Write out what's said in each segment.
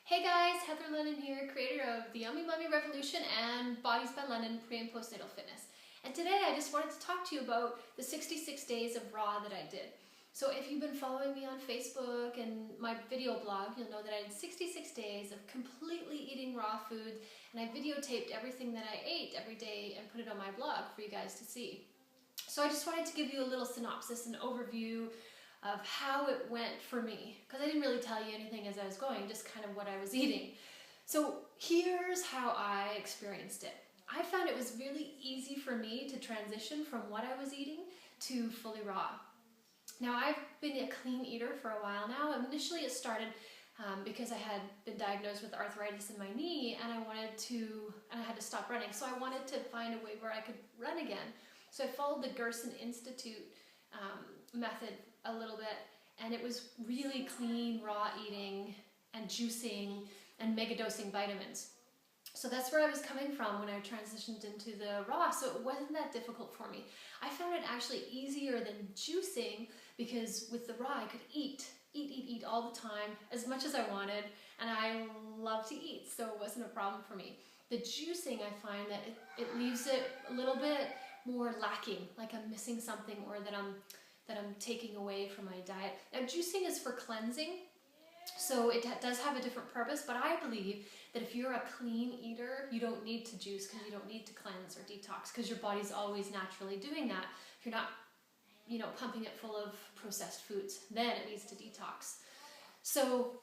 Hey guys, Heather Lennon here, creator of the Yummy Mummy Revolution and Bodies by Lennon Pre- and Postnatal Fitness. And today I just wanted to talk to you about the 66 days of raw that I did. So if you've been following me on Facebook and my video blog, you'll know that I did 66 days of completely eating raw food, and I videotaped everything that I ate every day and put it on my blog for you guys to see. So I just wanted to give you a little synopsis and overview of how it went for me, because I didn't really tell you anything as I was going, just kind of what I was eating. So here's how I experienced it. I found it was really easy for me to transition from what I was eating to fully raw. Now, I've been a clean eater for a while now. Initially it started because I had been diagnosed with arthritis in my knee, and I had to stop running. So I wanted to find a way where I could run again. So I followed the Gerson Institute method a little bit, and it was really clean, raw eating and juicing and mega dosing vitamins. So that's where I was coming from when I transitioned into the raw, so it wasn't that difficult for me. I found it actually easier than juicing because with the raw I could eat all the time, as much as I wanted, and I love to eat, so it wasn't a problem for me. The juicing, I find that it leaves it a little bit more lacking, like I'm missing something or that I'm taking away from my diet. Now, juicing is for cleansing, so it does have a different purpose, but I believe that if you're a clean eater, you don't need to juice because you don't need to cleanse or detox because your body's always naturally doing that. If you're not, pumping it full of processed foods, then it needs to detox. So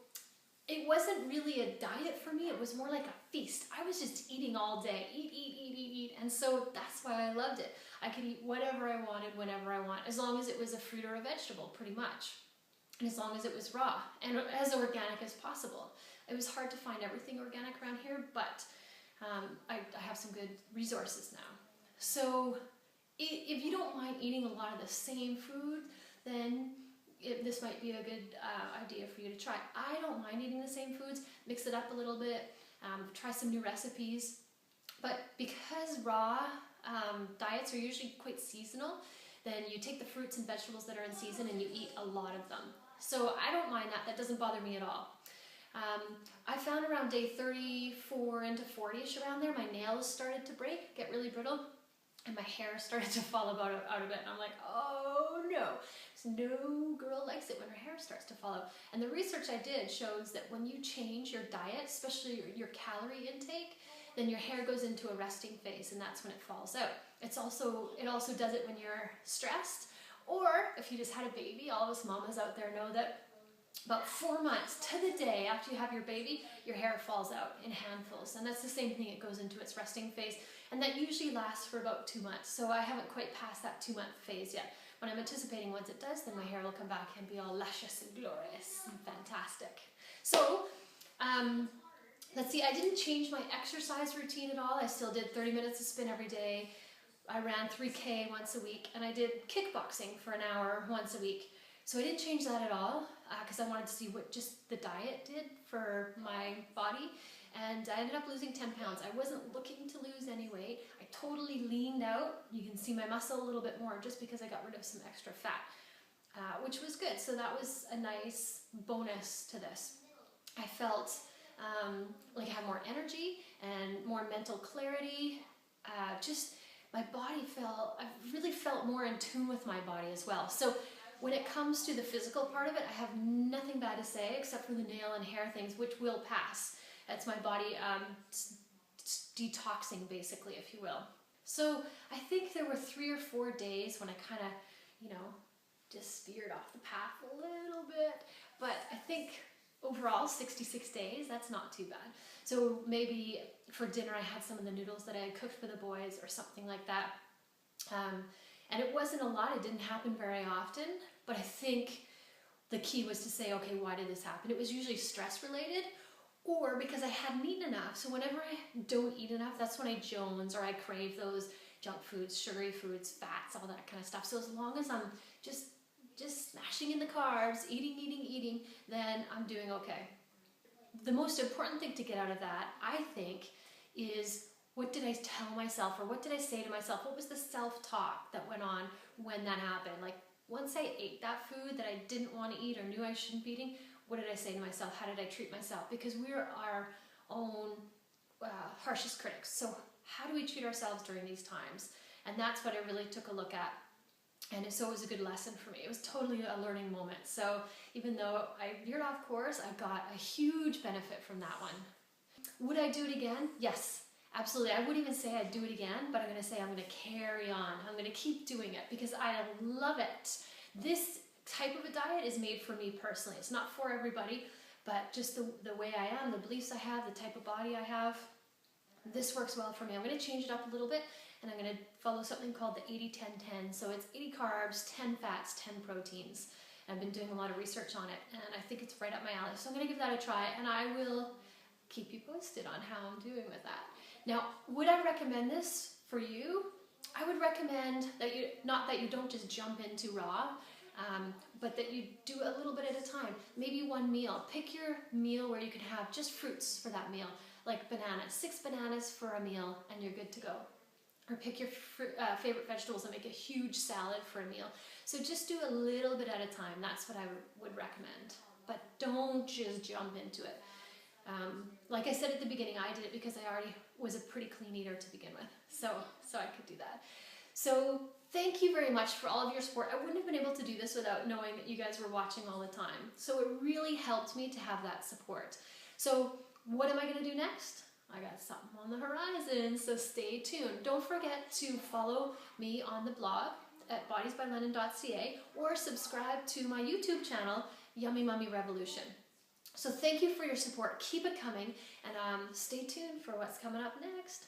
it wasn't really a diet for me, it was more like a feast. I was just eating all day, eat, and so that's why I loved it. I could eat whatever I wanted, whenever I want, as long as it was a fruit or a vegetable, pretty much. And as long as it was raw, and as organic as possible. It was hard to find everything organic around here, but I have some good resources now. So if you don't mind eating a lot of the same food, then this might be a good idea for you to try. I don't mind eating the same foods, mix it up a little bit, try some new recipes. But because raw diets are usually quite seasonal, then you take the fruits and vegetables that are in season and you eat a lot of them. So I don't mind that, that doesn't bother me at all. I found around day 34 into 40ish around there, my nails started to break, get really brittle, and my hair started to fall out of it, and I'm like, oh no. So no girl likes it when her hair starts to fall out. And the research I did shows that when you change your diet, especially your calorie intake, then your hair goes into a resting phase, and that's when it falls out. It also does it when you're stressed, or if you just had a baby. All of us mamas out there know that about 4 months to the day after you have your baby, your hair falls out in handfuls, and that's the same thing. It goes into its resting phase, and that usually lasts for about 2 months. So I haven't quite passed that 2-month phase yet. When I'm anticipating once it does, then my hair will come back and be all luscious and glorious and fantastic. So let's see, I didn't change my exercise routine at all. I still did 30 minutes of spin every day. I ran 3K once a week, and I did kickboxing for an hour once a week. So I didn't change that at all because I wanted to see what just the diet did for my body, and I ended up losing 10 pounds. I wasn't looking to lose any weight. I totally leaned out. You can see my muscle a little bit more just because I got rid of some extra fat, which was good. So that was a nice bonus to this. I felt like I had more energy and more mental clarity. My body I really felt more in tune with my body as well. So when it comes to the physical part of it, I have nothing bad to say except for the nail and hair things, which will pass. That's my body detoxing, basically, if you will. So I think there were 3 or 4 days when I kind of, just veered off the path a little bit. But I think overall, 66 days, that's not too bad. So maybe for dinner I had some of the noodles that I had cooked for the boys or something like that. And it wasn't a lot, it didn't happen very often, but I think the key was to say, okay, why did this happen? It was usually stress related or because I hadn't eaten enough. So whenever I don't eat enough, that's when I jones or I crave those junk foods, sugary foods, fats, all that kind of stuff. So as long as I'm just smashing in the carbs, eating, then I'm doing okay. The most important thing to get out of that, I think, is what did I tell myself, or what did I say to myself? What was the self-talk that went on when that happened? Like, once I ate that food that I didn't want to eat or knew I shouldn't be eating, what did I say to myself? How did I treat myself? Because we're our own harshest critics. So how do we treat ourselves during these times? And that's what I really took a look at. And so it was a good lesson for me. It was totally a learning moment. So even though I veered off course, I got a huge benefit from that one. Would I do it again? Yes, absolutely. I wouldn't even say I'd do it again, but I'm going to say I'm going to carry on. I'm going to keep doing it because I love it. This type of a diet is made for me personally. It's not for everybody, but just the way I am, the beliefs I have, the type of body I have, this works well for me. I'm going to change it up a little bit, and I'm going to follow something called the 80-10-10. So it's 80 carbs, 10 fats, 10 proteins. I've been doing a lot of research on it, and I think it's right up my alley. So I'm going to give that a try, and I will keep you posted on how I'm doing with that. Now, would I recommend this for you? I would recommend that not that you don't just jump into raw, but that you do a little bit at a time. Maybe one meal. Pick your meal where you can have just fruits for that meal, like bananas. 6 bananas for a meal, and you're good to go. Or pick your favorite vegetables and make a huge salad for a meal. So just do a little bit at a time. That's what I would recommend. But don't just jump into it. Like I said at the beginning, I did it because I already was a pretty clean eater to begin with. So I could do that. So thank you very much for all of your support. I wouldn't have been able to do this without knowing that you guys were watching all the time. So it really helped me to have that support. So what am I going to do next? I got something on the horizon, so stay tuned. Don't forget to follow me on the blog at bodiesbylennon.ca or subscribe to my YouTube channel, Yummy Mummy Revolution. So thank you for your support. Keep it coming, and stay tuned for what's coming up next.